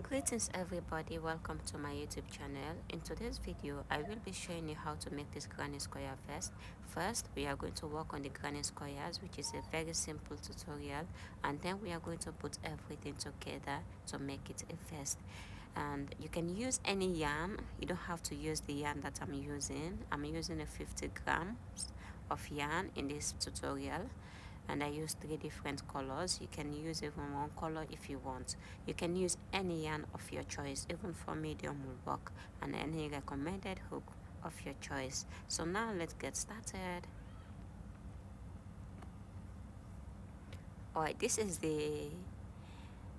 Greetings everybody, welcome to my YouTube channel. In today's video I will be showing you how to make this granny square vest. First we are going to work on the granny squares, which is a very simple tutorial, and then we are going to put everything together to make it a vest. And you can use any yarn, you don't have to use the yarn that I'm using. I'm using a 50 grams of yarn in this tutorial, and I use 3 different colors. You can use even one color if you want. You can use any yarn of your choice, even for medium will work, and any recommended hook of your choice. So now let's get started. Alright, this is the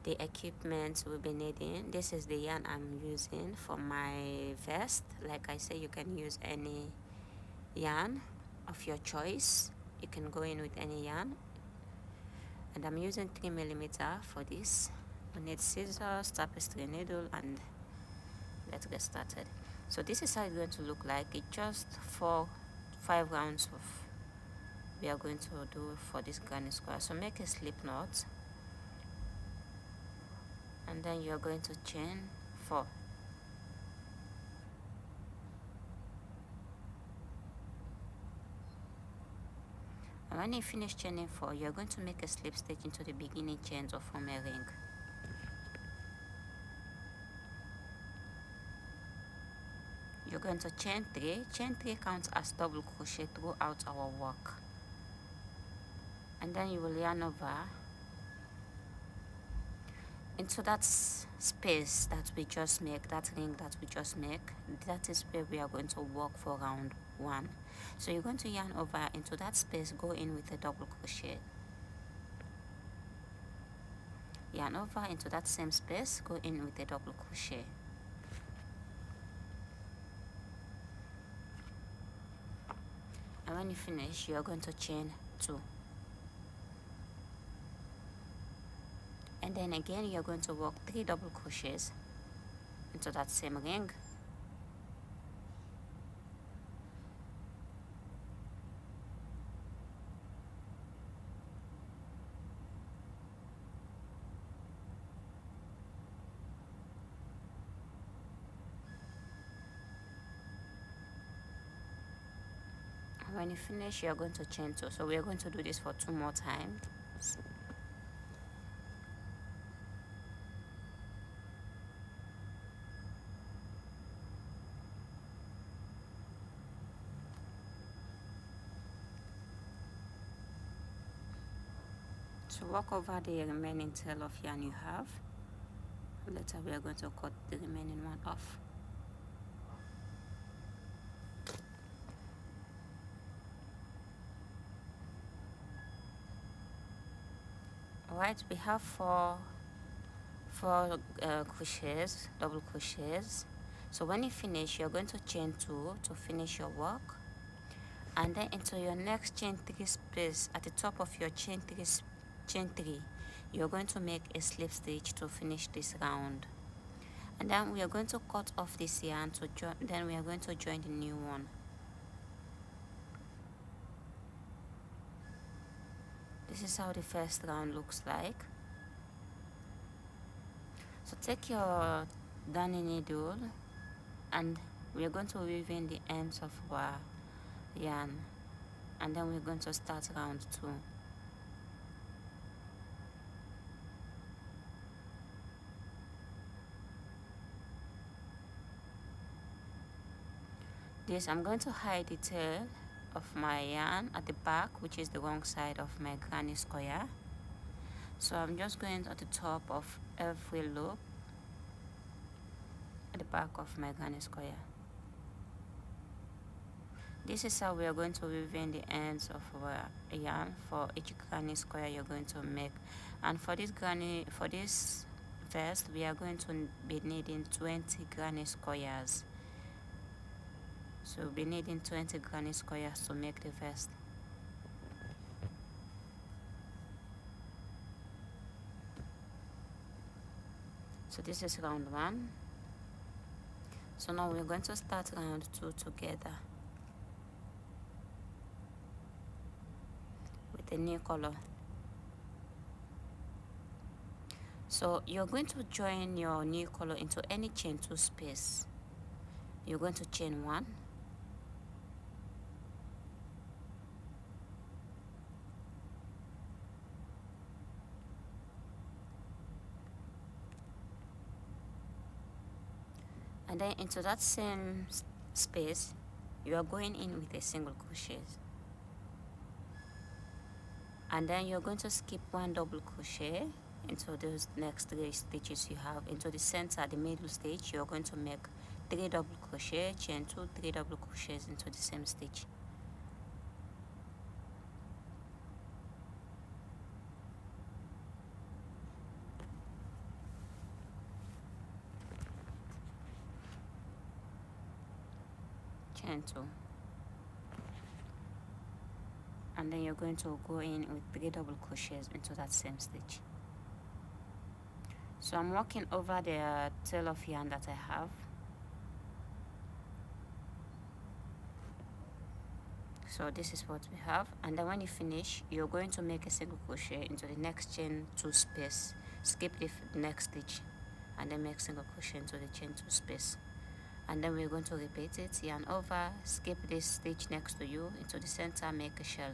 equipment we'll be needing. This is the yarn I'm using for my vest. Like I say, you can use any yarn of your choice. You can go in with any yarn, and I'm using 3mm for this. We need scissors, tapestry needle, and let's get started. So this is how it's going to look like. It's just 5 rounds of we are going to do for this granny square. So make a slip knot, and then you are going to chain 4. And when you finish chaining 4, you are going to make a slip stitch into the beginning chain to form a ring. You're going to chain 3. Chain 3 counts as double crochet throughout our work. And then you will yarn over into that space that we just make, that ring that we just make. That is where we are going to work for round 1. So you're going to yarn over into that space, go in with a double crochet. Yarn over into that same space, go in with a double crochet. And when you finish, you are going to chain 2. And then again you are going to work 3 double crochets into that same ring. And when you finish, you are going to chain 2. So we are going to do this for 2 more times. So work over the remaining tail of yarn you have. Later we are going to cut the remaining one off. Alright, we have four crochets, double crochets. So when you finish, you're going to chain 2 to finish your work, and then into your next chain 3 space at the top of your chain 3, you're going to make a slip stitch to finish this round. And then we are going to cut off this yarn to join, then we are going to join the new one. This is how the first round looks like. So take your darning needle, and we are going to weave in the ends of our yarn, and then we're going to start round 2. This, I'm going to hide the tail of my yarn at the back, which is the wrong side of my granny square. So I'm just going at the top of every loop at the back of my granny square. This is how we are going to weave in the ends of our yarn for each granny square you're going to make. And for this vest, we are going to be needing 20 granny squares. So we'll be needing 20 granny squares to make the vest. So this is round 1. So now we're going to start round 2 together with a new color. So you're going to join your new color into any chain 2 space. You're going to chain 1, and then into that same space you are going in with a single crochet, and then you're going to skip 1 double crochet into those next 3 stitches you have. Into the center, the middle stitch, you're going to make 3 double crochet, chain 2, 3 double crochets into the same stitch. Chain 2, and then you're going to go in with 3 double crochets into that same stitch. So I'm working over the tail of yarn that I have. So this is what we have, and then when you finish, you're going to make a single crochet into the next chain 2 space, skip the next stitch, and then make single crochet into the chain 2 space, and then we're going to repeat it, yarn over, skip this stitch next to you into the center, make a shell,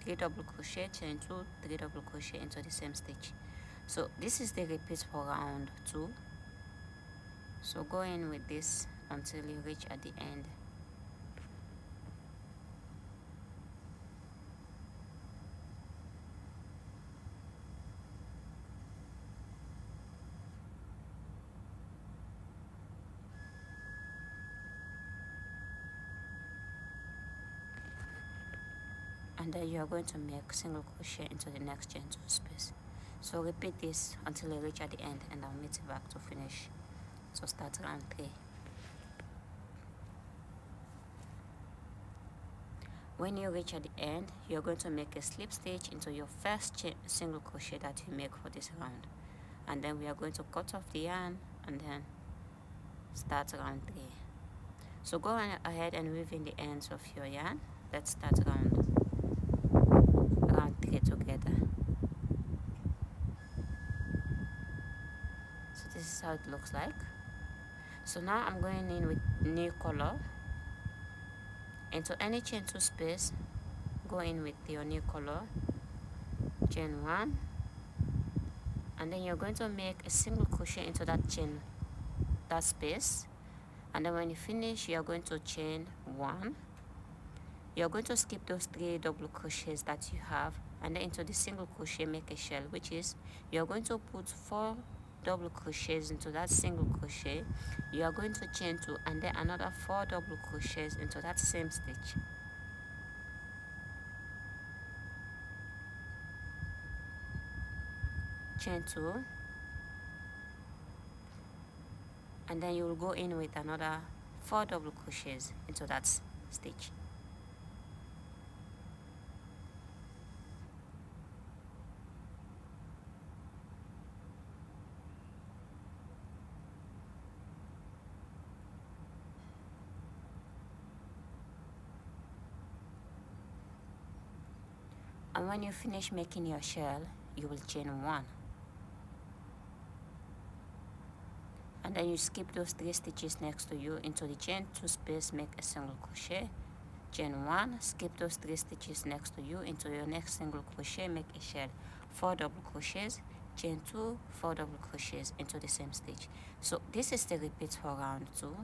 3 double crochet, chain 2, 3 double crochet into the same stitch. So this is the repeat for round 2. So go in with this until you reach at the end. And then you are going to make single crochet into the next chain 2 space. So repeat this until you reach at the end, and I'll meet you back to finish. So start round 3. When you reach at the end, you're going to make a slip stitch into your first single crochet that you make for this round, and then we are going to cut off the yarn and then start round 3. So go ahead and weave in the ends of your yarn. Let's start round 3 together. So this is how it looks like. So now I'm going in with new color into any chain 2 space. Go in with your new color, chain 1, and then you're going to make a single crochet into that space, and then when you finish, you're going to chain 1. You're going to skip those 3 double crochets that you have, and then into the single crochet make a shell, which is you're going to put 4 double crochets into that single crochet. You are going to chain 2 and then another 4 double crochets into that same stitch. Chain 2, and then you will go in with another 4 double crochets into that stitch. And when you finish making your shell, you will chain 1, and then you skip those 3 stitches next to you into the chain 2 space, make a single crochet, chain 1, skip those 3 stitches next to you into your next single crochet, make a shell, 4 double crochets, chain 2, 4 double crochets into the same stitch. So this is the repeat for round 2.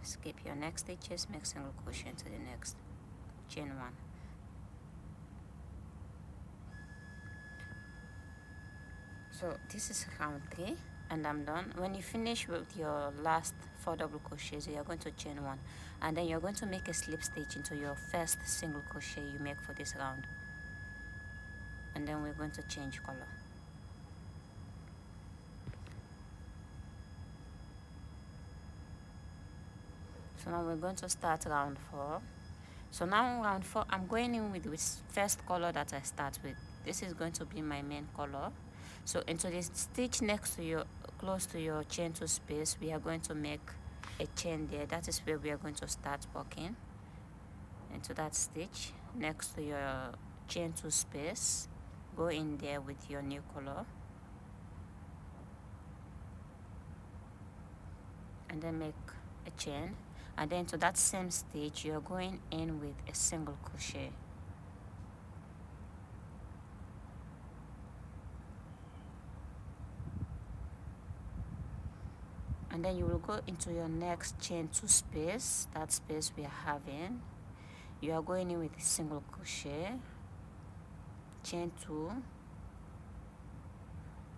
Skip your next stitches, make single crochet into the next, chain 1. So this is round 3, and I'm done. When you finish with your last 4 double crochets, you're going to chain 1, and then you're going to make a slip stitch into your first single crochet you make for this round, and then we're going to change color. So now we're going to start round 4. So now round 4, I'm going in with the first color that I start with. This is going to be my main color. So into this stitch next to your, close to your chain 2 space, we are going to make a chain there. That is where we are going to start working. Into that stitch next to your chain 2 space, go in there with your new color, and then make a chain, and then to that same stitch you're going in with a single crochet. And then you will go into your next chain 2 space, that space we are having. You are going in with a single crochet, chain 2,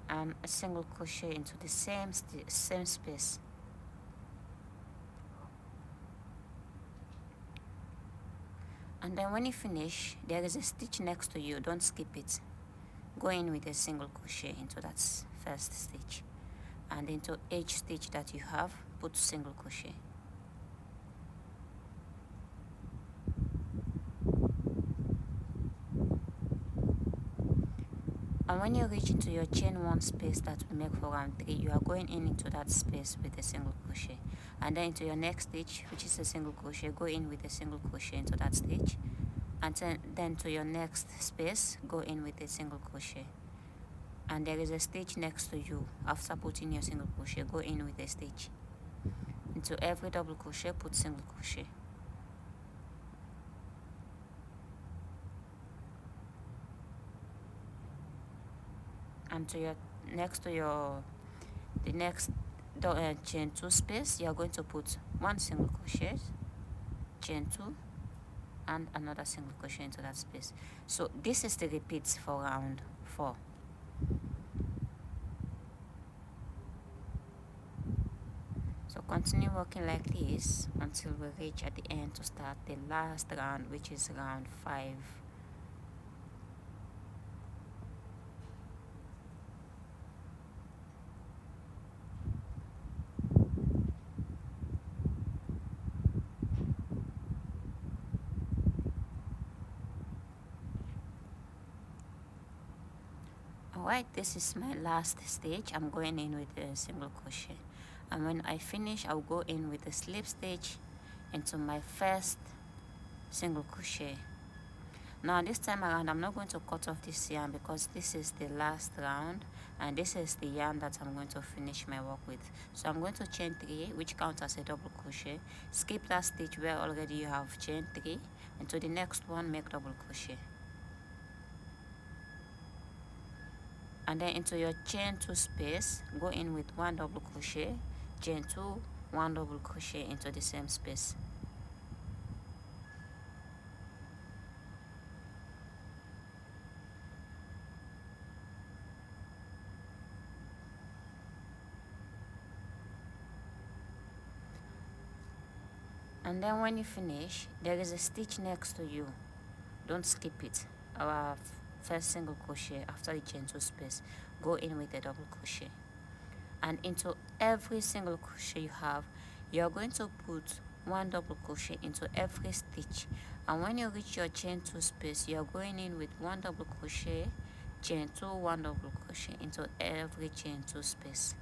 and a single crochet into the same space. And then when you finish, there is a stitch next to you, don't skip it. Go in with a single crochet into that first stitch, and into each stitch that you have, put single crochet. And when you reach into your chain 1 space that we make for round 3, you are going in into that space with a single crochet, and then into your next stitch, which is a single crochet, go in with a single crochet into that stitch, and then to your next space, go in with a single crochet, and there is a stitch next to you. After putting your single crochet, go in with a stitch. Into every double crochet, put single crochet. And to your next to your next chain 2 space, you are going to put 1 single crochet, chain 2, and another single crochet into that space. So this is the repeats for round 4. So continue working like this until we reach at the end to start the last round, which is round 5. Alright, this is my last stitch. I'm going in with a single crochet, and when I finish, I'll go in with a slip stitch into my first single crochet. Now this time around, I'm not going to cut off this yarn because this is the last round, and this is the yarn that I'm going to finish my work with. So I'm going to chain 3, which counts as a double crochet. Skip that stitch where already you have chain 3, and to the next one, make double crochet. And then into your chain 2 space, go in with 1 double crochet, chain 2, 1 double crochet into the same space. And then when you finish, there is a stitch next to you, don't skip it. Our first single crochet after the chain 2 space, go in with a double crochet, and into every single crochet you have, you're going to put 1 double crochet into every stitch. And when you reach your chain 2 space, you're going in with 1 double crochet, chain 2, 1 double crochet into every chain 2 space.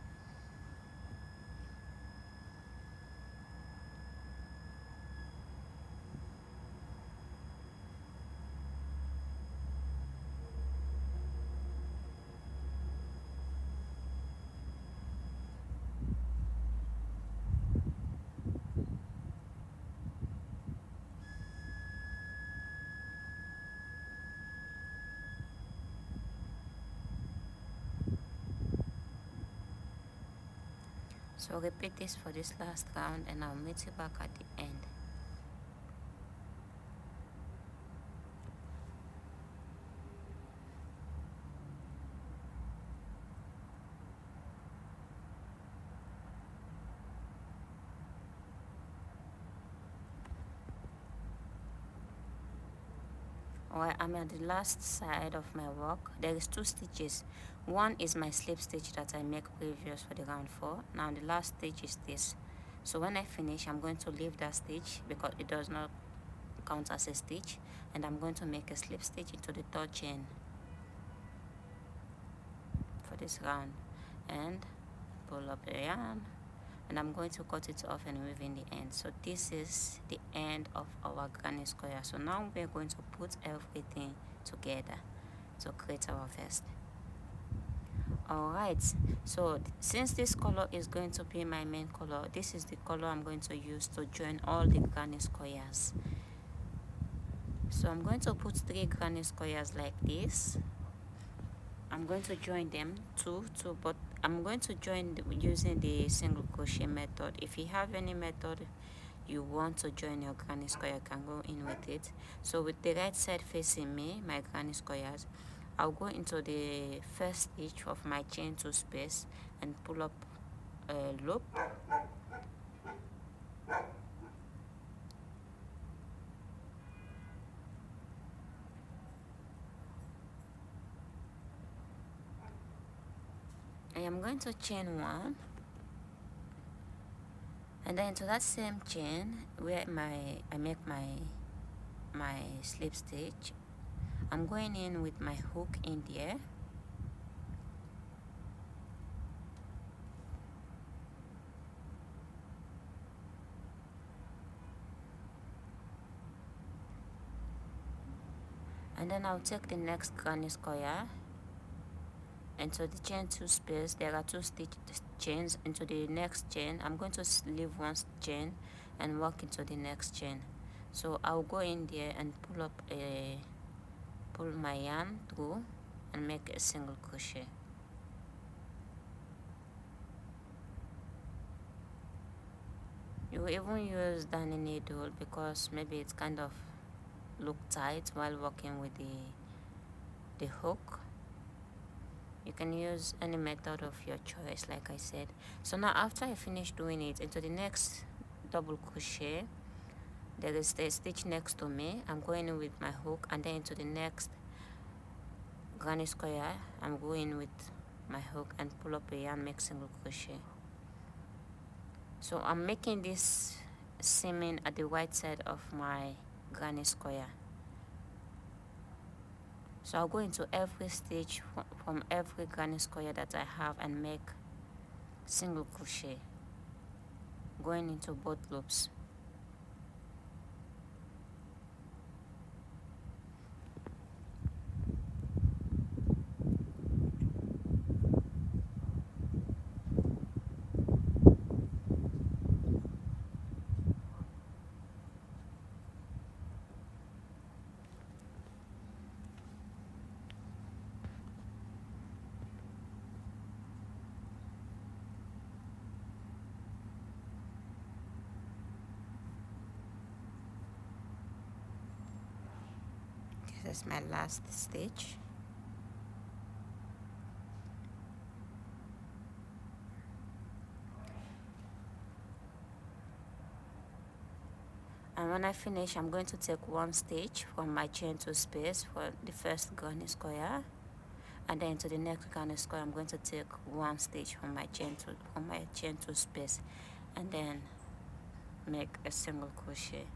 So repeat this for this last round, and I'll meet you back at the end. Alright, I'm at the last side of my work. There is 2 stitches. One is my slip stitch that I make previous for the round 4. Now the last stitch is this. So when I finish, I'm going to leave that stitch because it does not count as a stitch, and I'm going to make a slip stitch into the third chain for this round, and pull up the yarn, and I'm going to cut it off and weave in the end. So this is the end of our granny square. So now we're going to put everything together to create our vest. Alright, so since this color is going to be my main color, this is the color I'm going to use to join all the granny squares. So I'm going to put 3 granny squares like this. I'm going to join them two, but I'm going to join using the single crochet method. If you have any method you want to join your granny square, you can go in with it. So with the right side facing me, my granny squares, I'll go into the first stitch of my chain 2 space and pull up a loop. I am going to chain 1, and then to that same chain where I make my slip stitch, I'm going in with my hook in there. And then I'll take the next granny square into the chain 2 space. There are 2 stitch chains into the next chain. I'm going to leave 1 chain and walk into the next chain. So I'll go in there and pull my yarn through and make a single crochet. You even use darning needle because maybe it's kind of look tight while working with the hook. You can use any method of your choice, like I said. So now after I finish doing it, into the next double crochet, there is the stitch next to me. I'm going in with my hook, and then into the next granny square, I'm going with my hook and pull up a yarn, make single crochet. So I'm making this seaming at the right side of my granny square. So I'll go into every stitch from every granny square that I have and make single crochet going into both loops. This is my last stitch. And when I finish, I'm going to take 1 stitch from my chain 2 space for the first granny square, and then to the next granny square I'm going to take 1 stitch from my chain 2 space, and then make a single crochet.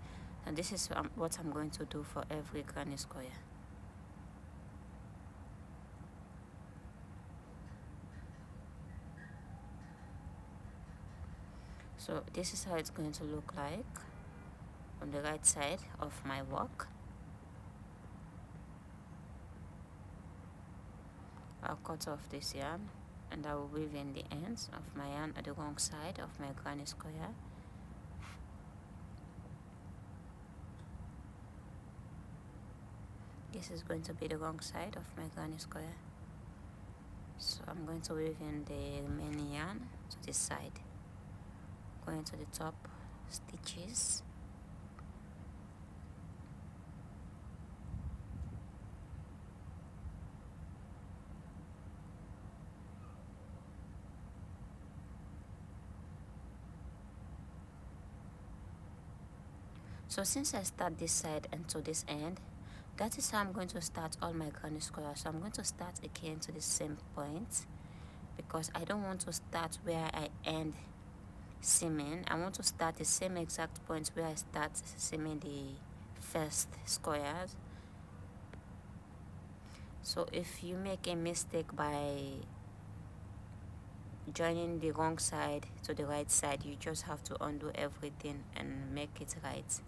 And this is what I'm going to do for every granny square. So this is how it's going to look like on the right side of my work. I'll cut off this yarn and I will weave in the ends of my yarn at the wrong side of my granny square. This is going to be the wrong side of my granny square. So I'm going to weave in the remaining yarn to this side, going to the top stitches. So since I start this side and to this end, that is how I'm going to start all my granny squares. So I'm going to start again to the same point because I don't want to start where I end seaming, I want to start the same exact point where I start seaming the first squares. So if you make a mistake by joining the wrong side to the right side, you just have to undo everything and make it right.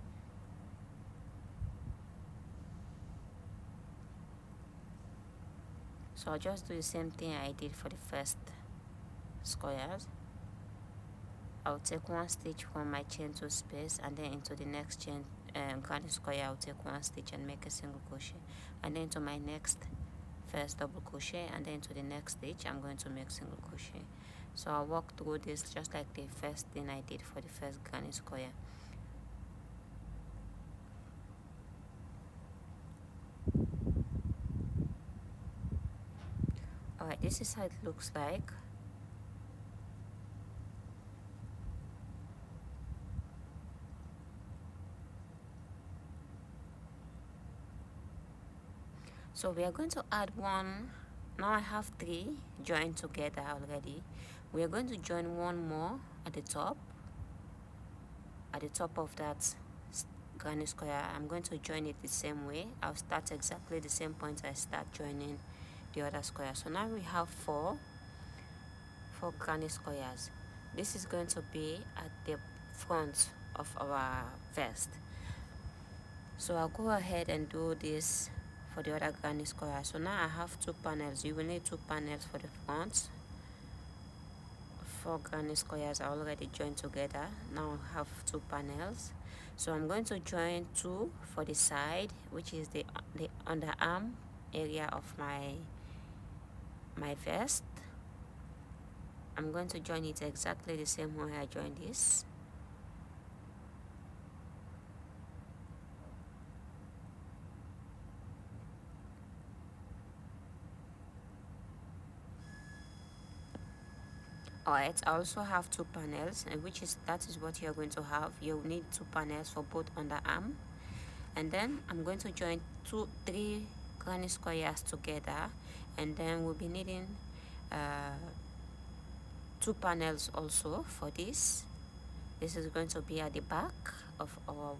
So I'll just do the same thing I did for the first squares. I'll take one stitch from my chain 2 space, and then into the next chain granny square I'll take one stitch and make a single crochet, and then to my next first double crochet, and then to the next stitch I'm going to make single crochet. So I'll walk through this just like the first thing I did for the first granny square. Alright, this is how it looks like. So we are going to add one. Now I have 3 joined together already. We are going to join one more at the top of that granny square. I'm going to join it the same way. I'll start exactly the same point I start joining the other square. So now we have four granny squares. This is going to be at the front of our vest. So I'll go ahead and do this for the other granny square. So now I have 2 panels. You will need 2 panels for the front. 4 granny squares are already joined together. Now I have 2 panels. So I'm going to join 2 for the side, which is the underarm area of my vest. I'm going to join it exactly the same way I joined this. Alright, I also have 2 panels, and that is what you're going to have. You'll need 2 panels for both underarm, and then I'm going to join 3 granny squares together, and then we'll be needing 2 panels also for this. This is going to be at the back of our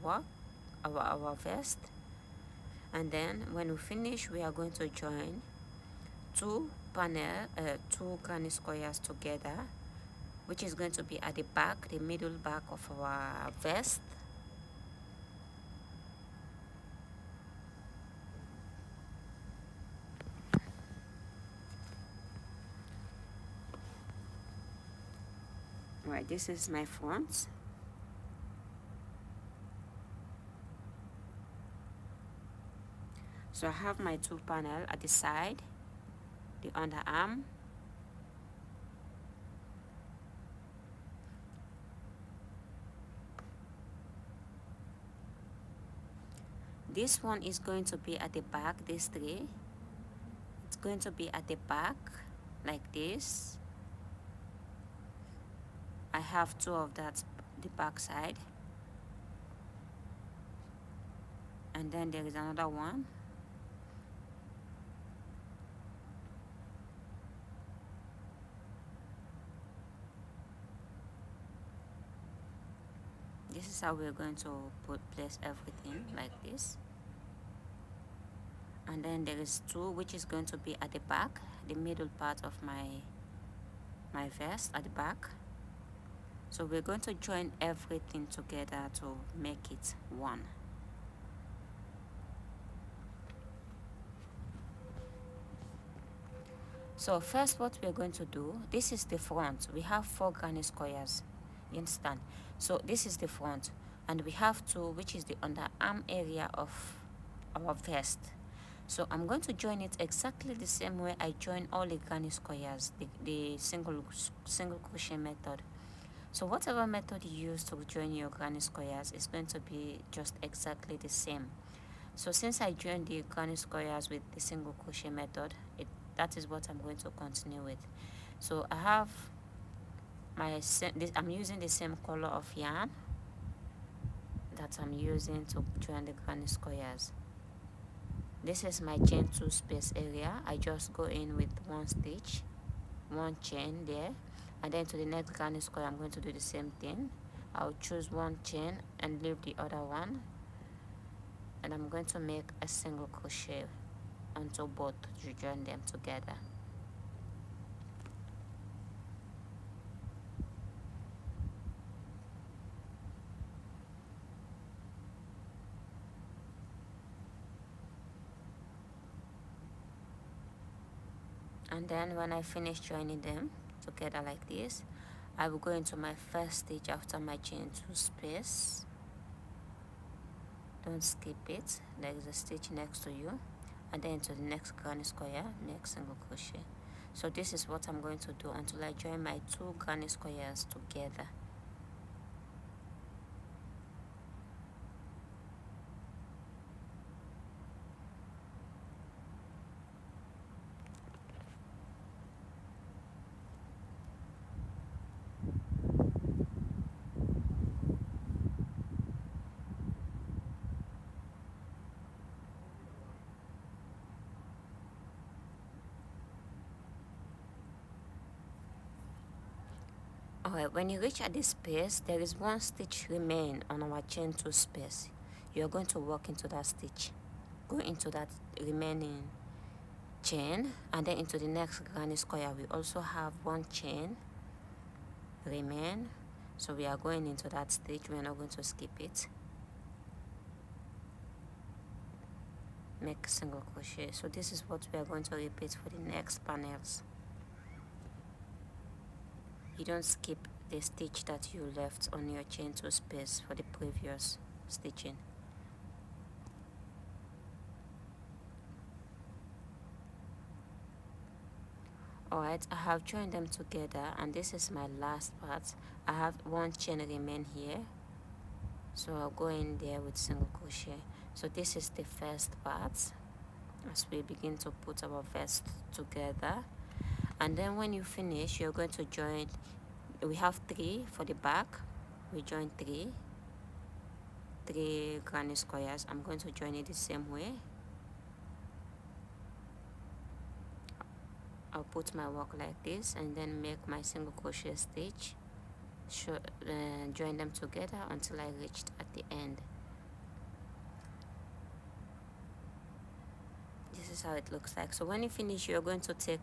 vest, and then when we finish, we are going to join 2 granny squares together, which is going to be at the back, the middle back of our vest. Right, this is my front. So I have my 2 panel at the side, the underarm, this one is going to be at the back. These 3, it's going to be at the back like this. I have 2 of that, the back side, and then there is another one. This is how we're going to place everything like this. And then there is 2 which is going to be at the back, the middle part of my vest at the back. So we're going to join everything together to make it one. So first, what we're going to do, this is the front. We have 4 granny squares, you understand? So this is the front, and we have 2, which is the underarm area of our vest. So I'm going to join it exactly the same way I join all the granny squares, the single crochet method. So whatever method you use to join your granny squares is going to be just exactly the same. So since I joined the granny squares with the single crochet method, that is what I'm going to continue with. So I have I'm using the same color of yarn that I'm using to join the granny squares. This is my chain 2 space area. I just go in with 1 stitch, 1 chain there, And then to the next granny square, I'm going to do the same thing. I'll choose one chain and leave the other one, and I'm going to make a single crochet onto both to join them together. And then when I finish joining them together like this, I will go into my first stitch after my chain 2 space. Don't skip it. There is a stitch next to you, and then to the next granny square, make single crochet. So this is what I'm going to do until I join my 2 granny squares together. Alright, when you reach at this space, there is 1 stitch remain on our chain 2 space. You're going to walk into that stitch, go into that remaining chain, and then into the next granny square we also have 1 chain remain, so we are going into that stitch. We're not going to skip it. Make a single crochet. So this is what we are going to repeat for the next panels. You don't skip the stitch that you left on your chain 2 space for the previous stitching. Alright, I have joined them together, and this is my last part. I have 1 chain remain here, so I'll go in there with single crochet. So this is the first part as we begin to put our vest together. And then when you finish, you're going to join, we have 3 for the back. We join 3 granny squares. I'm going to join it the same way. I'll put my work like this and then make my single crochet stitch, join them together until I reached at the end. This is how it looks like. So when you finish, you're going to take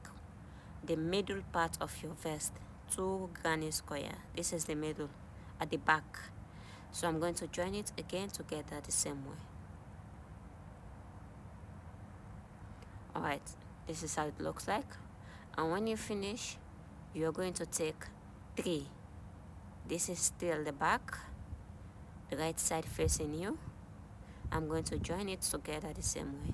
the middle part of your vest, 2 granny square. This is the middle at the back, so I'm going to join it again together the same way. Alright, this is how it looks like. And when you finish, you're going to take 3. This is still the back, the right side facing you. I'm going to join it together the same way.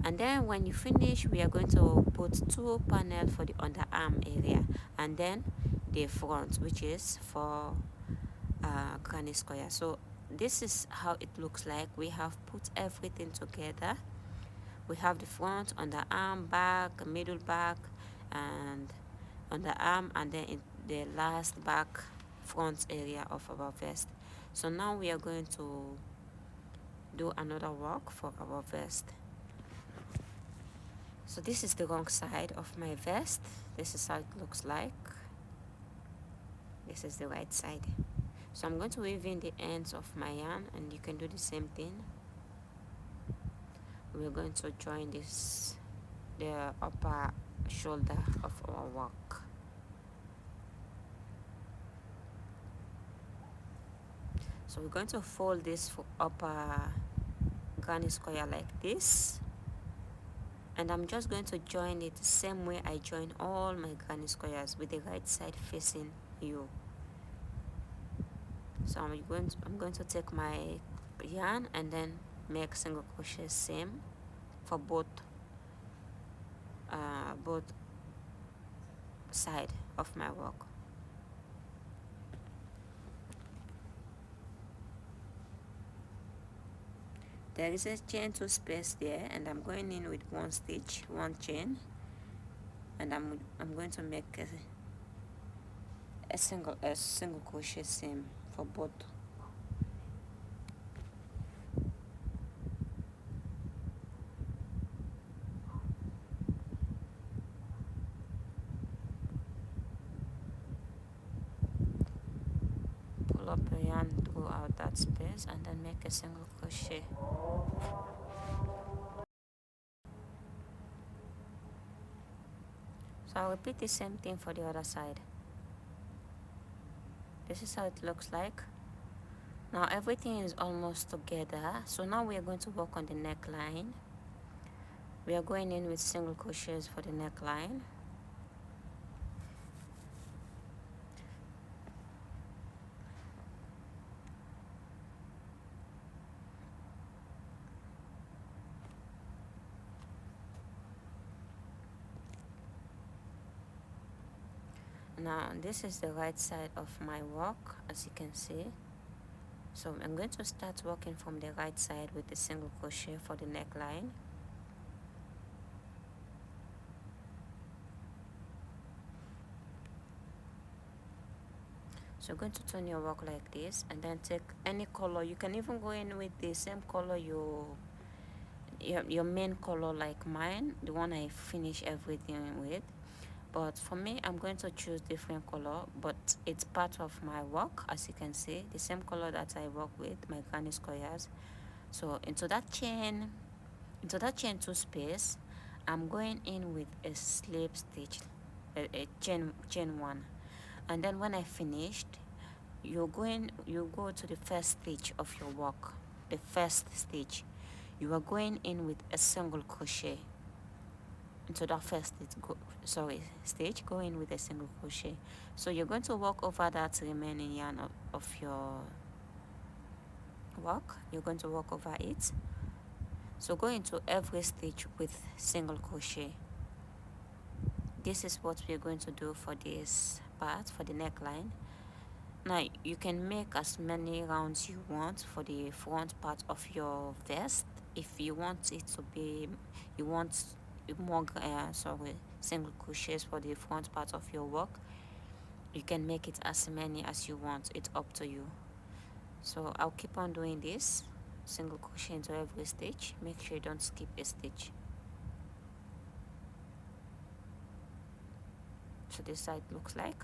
And then when you finish, we are going to put 2 panels for the underarm area, and then the front, which is for granny square. So this is how it looks like. We have put everything together. We have the front, underarm, back, middle back, and underarm, and then in the last back front area of our vest. So now we are going to do another work for our vest. So this is the wrong side of my vest. This is how it looks like. This is the right side. So I'm going to weave in the ends of my yarn, and you can do the same thing. We're going to join this, the upper shoulder of our work. So we're going to fold this for upper granny square like this, and I'm just going to join it the same way I join all my granny squares, with the right side facing you. So I'm going to take my yarn and then make single crochet same for both side of my work. There is a chain 2 space there, and I'm going in with 1 stitch, 1 chain, and I'm going to make a single crochet seam for both. up a yarn throughout that space and then make a single crochet. So I'll repeat the same thing for the other side. This is how it looks like. Now everything is almost together, so now we are going to work on the neckline. We are going in with single crochets for the neckline. Now this is the right side of my work, as you can see. So I'm going to start working from the right side with the single crochet for the neckline. So you're going to turn your work like this and then take any color. You can even go in with the same color your main color, like mine, the one I finish everything with. But for me, I'm going to choose different color, but it's part of my work, as you can see, the same color that I work with, my granny squares. So into that chain 2 space, I'm going in with a slip stitch, a chain 1, and then when I finished, you go to the first stitch of your work, the first stitch. You are going in with a single crochet into that first stitch. Go in with a single crochet. So you're going to work over that remaining yarn of your work. You're going to work over it. So go into every stitch with single crochet. This is what we're going to do for this part, for the neckline. Now you can make as many rounds you want for the front part of your vest. If you want it to be, you want more single crochets for the front part of your work, you can make it as many as you want. It's up to you. So I'll keep on doing this, single crochet into every stitch. Make sure you don't skip a stitch. So this side looks like,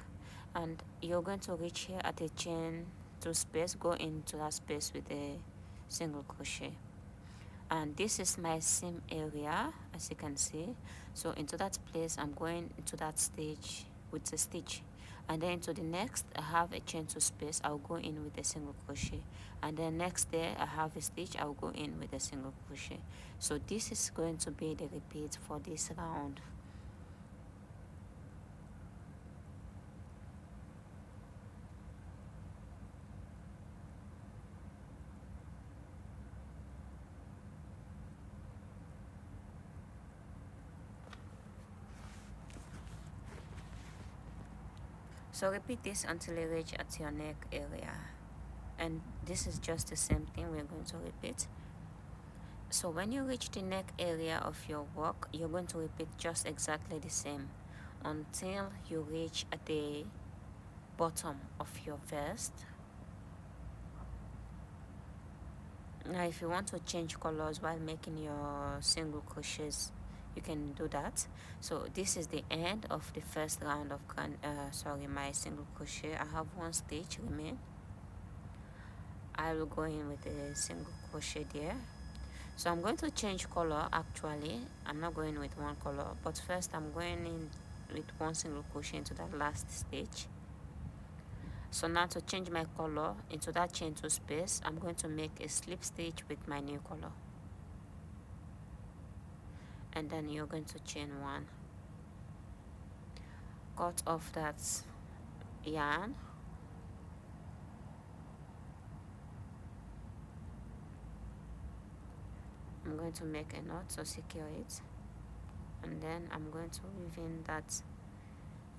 and you're going to reach here at a chain 2 space. Go into that space with a single crochet, and this is my seam area, as you can see. So into that place, I'm going into that stitch with a stitch, and then into the next I have a chain 2 space. I'll go in with a single crochet, and then next there I have a stitch. I'll go in with a single crochet. So this is going to be the repeat for this round. So repeat this until you reach at your neck area, and this is just the same thing we're going to repeat. So when you reach the neck area of your work, you're going to repeat just exactly the same until you reach at the bottom of your vest. Now if you want to change colors while making your single crochets, you can do that. So this is the end of the first round of my single crochet. I have 1 stitch remain. I will go in with a single crochet there. So I'm going to change color. Actually, I'm not going with one color, but first I'm going in with 1 single crochet into that last stitch. So now to change my color into that chain 2 space, I'm going to make a slip stitch with my new color, and then you're going to chain 1, cut off that yarn, I'm going to make a knot to secure it, and then I'm going to weave in that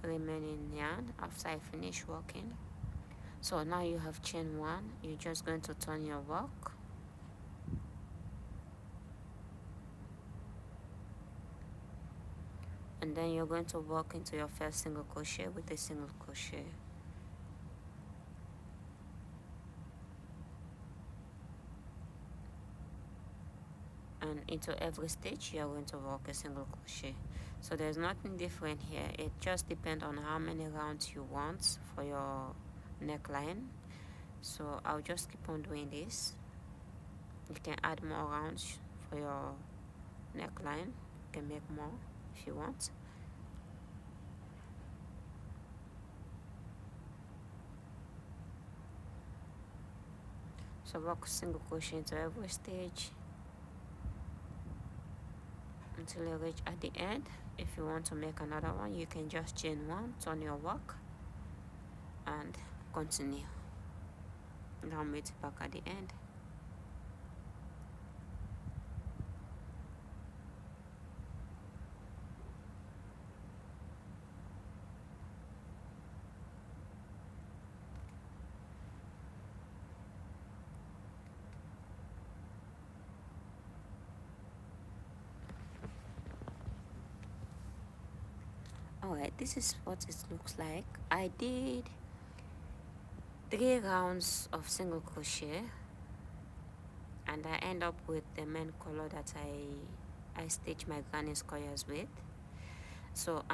remaining yarn after I finish working. So now you have chain 1. You're just going to turn your work, and then you're going to work into your first single crochet with a single crochet. And into every stitch you are going to work a single crochet. So there's nothing different here. It just depends on how many rounds you want for your neckline. So I'll just keep on doing this. You can add more rounds for your neckline. You can make more if you want. So work single crochet into every stage until you reach at the end. If you want to make another one, you can just chain one, turn your work, and continue. Now meet back at the end. Alright, this is what it looks like. I did 3 rounds of single crochet, and I end up with the main color that I stitch my granny squares with. So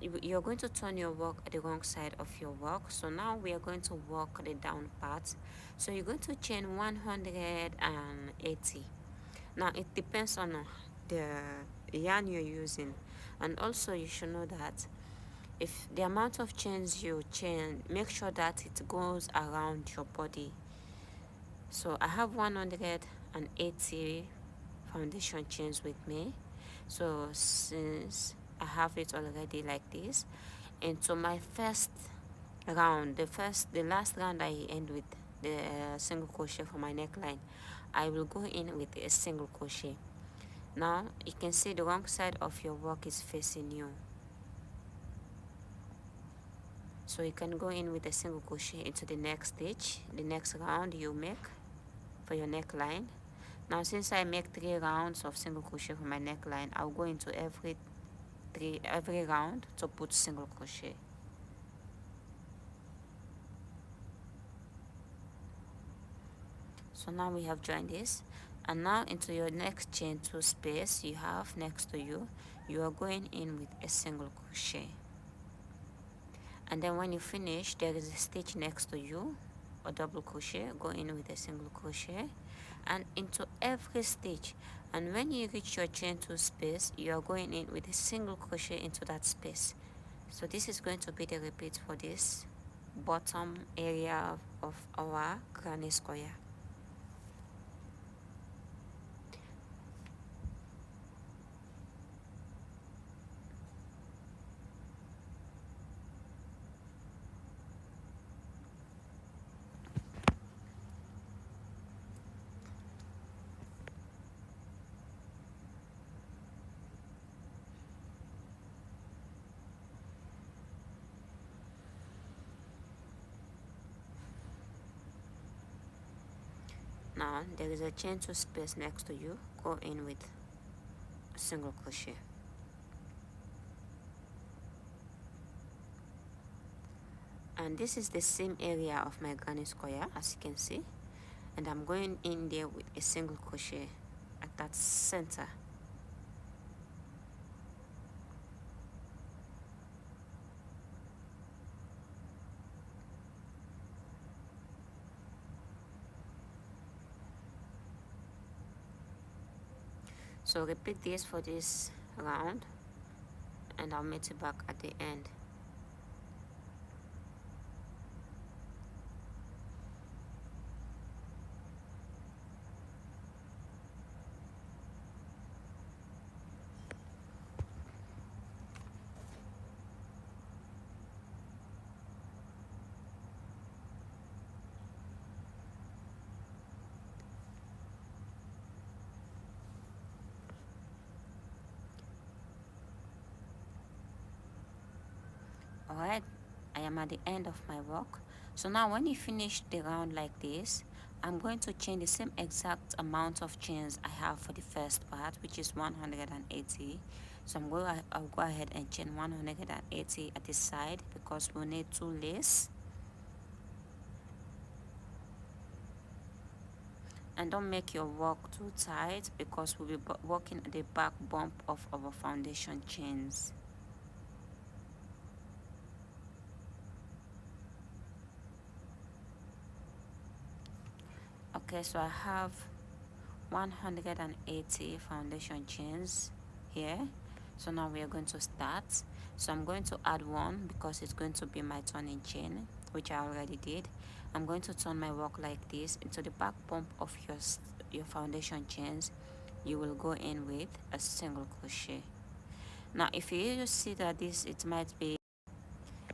you're going to turn your work at the wrong side of your work. So now we are going to work the down part. So you're going to chain 180. Now it depends on the yarn you're using, and also you should know that if the amount of chains you chain, make sure that it goes around your body. So I have 180 foundation chains with me. So since I have it already like this, into my first round, the last round I end with the single crochet for my neckline, I will go in with a single crochet. Now you can see the wrong side of your work is facing you, so you can go in with a single crochet into the next stitch, the next round you make for your neckline. Now since I make 3 rounds of single crochet for my neckline, I'll go into every round to put single crochet. So now we have joined this, and now into your next chain 2 space you have next to you, you are going in with a single crochet. And then when you finish, there is a stitch next to you, a double crochet, go in with a single crochet and into every stitch. And when you reach your chain 2 space, you are going in with a single crochet into that space. So this is going to be the repeat for this bottom area of our granny square. Now there is a chain 2 space next to you, go in with a single crochet. And this is the same area of my granny square, as you can see, and I'm going in there with a single crochet at that center. So repeat this for this round, and I'll meet you back at the end. Alright, I am at the end of my work. So now when you finish the round like this, I'm going to chain the same exact amount of chains I have for the first part, which is 180. So I'll go ahead and chain 180 at the side because we'll need 2 lace. And don't make your work too tight because we'll be working at the back bump of our foundation chains. Okay, so I have 180 foundation chains here. So now we are going to start. So I'm going to add one because it's going to be my turning chain, which I already did. I'm going to turn my work like this into the back bump of your foundation chains. You will go in with a single crochet. Now if you see that it might be,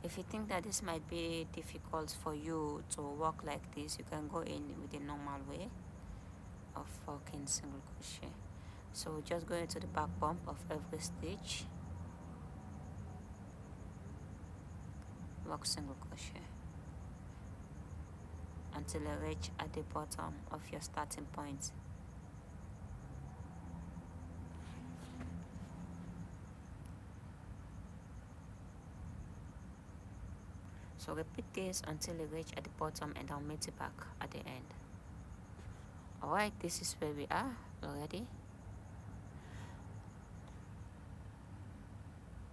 if you think that this might be difficult for you to work like this, you can go in with the normal way of working single crochet. So we just go into the back bump of every stitch, work single crochet until you reach at the bottom of your starting point. So repeat this until you reach at the bottom, and I'll meet you back at the end. Alright, this is where we are already.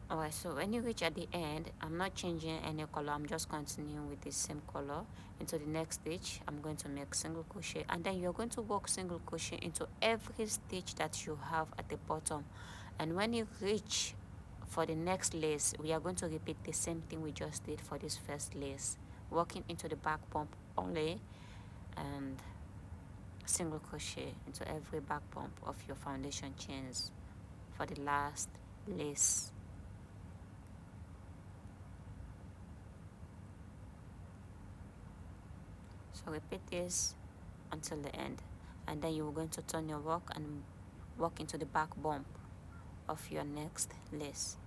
Alright, so when you reach at the end, I'm not changing any color, I'm just continuing with the same color into the next stitch. I'm going to make single crochet, and then you're going to work single crochet into every stitch that you have at the bottom. And when you reach for the next lace, we are going to repeat the same thing we just did for this first lace, working into the back bump only, and single crochet into every back bump of your foundation chains for the last lace. So repeat this until the end, and then you're going to turn your work and work into the back bump of your next lace.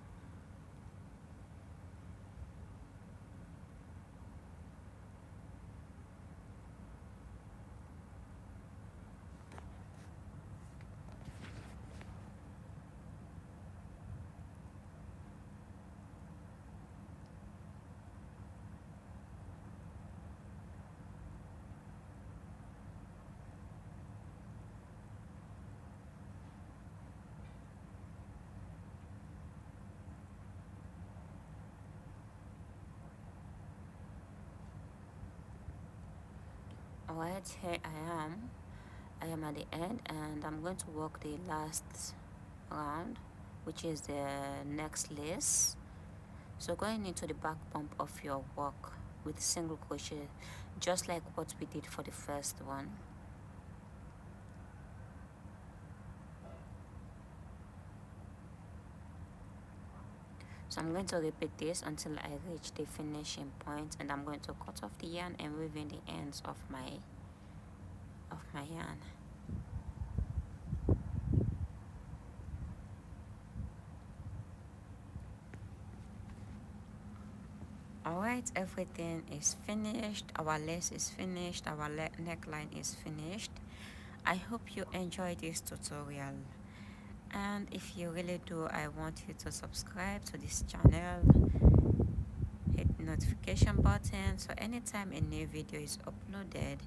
Alright, here I am at the end, and I'm going to work the last round, which is the next lace. So going into the back bump of your work with single crochet, just like what we did for the first one. So I'm going to repeat this until I reach the finishing point, and I'm going to cut off the yarn and weave in the ends of my yarn. Alright, everything is finished. Our lace is finished, our neckline is finished. I hope you enjoyed this tutorial, and if you really do, I want you to subscribe to this channel, hit the notification button, so anytime a new video is uploaded,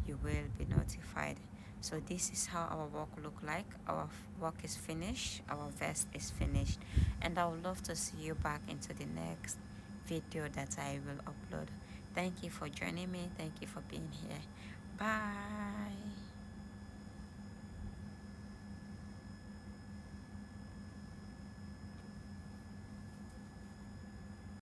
you will be notified. So this is how our work look like. Our work is finished, our vest is finished, and I would love to see you back into the next video that I will upload. Thank you for joining me. Thank you for being here. Bye.